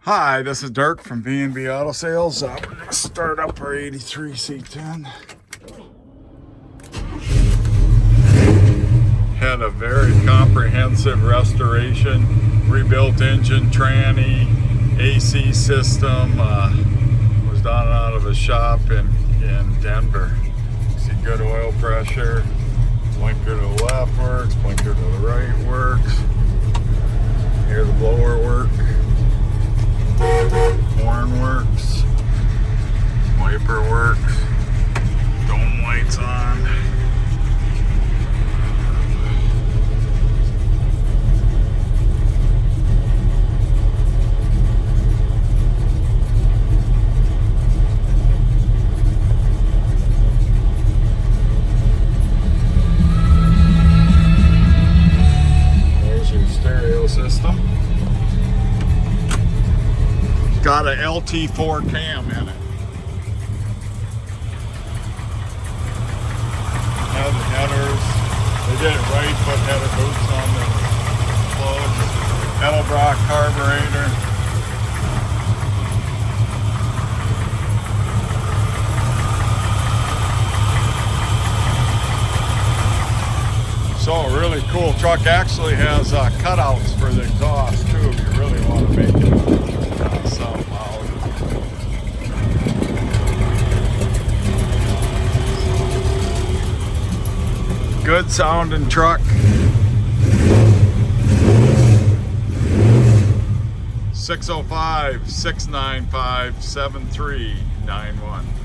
Hi, this is Dirk from B&B Auto Sales. We're going to start up our 83 C10. Had a very comprehensive restoration, rebuilt engine, tranny, AC system. Was done out of a shop in Denver. See good oil pressure. Blinker to the left works, blinker to the right works. Hear the blower work. Horn works, wiper works, dome lights on. There's your stereo system. Got a LT4 cam in it. Had the headers. They did it right, put header boots on the plugs. Edelbrock carburetor. So a really cool truck. Actually has cutouts for the exhaust too if you really want to make it sound loud. Good sounding truck. 605-695-7391.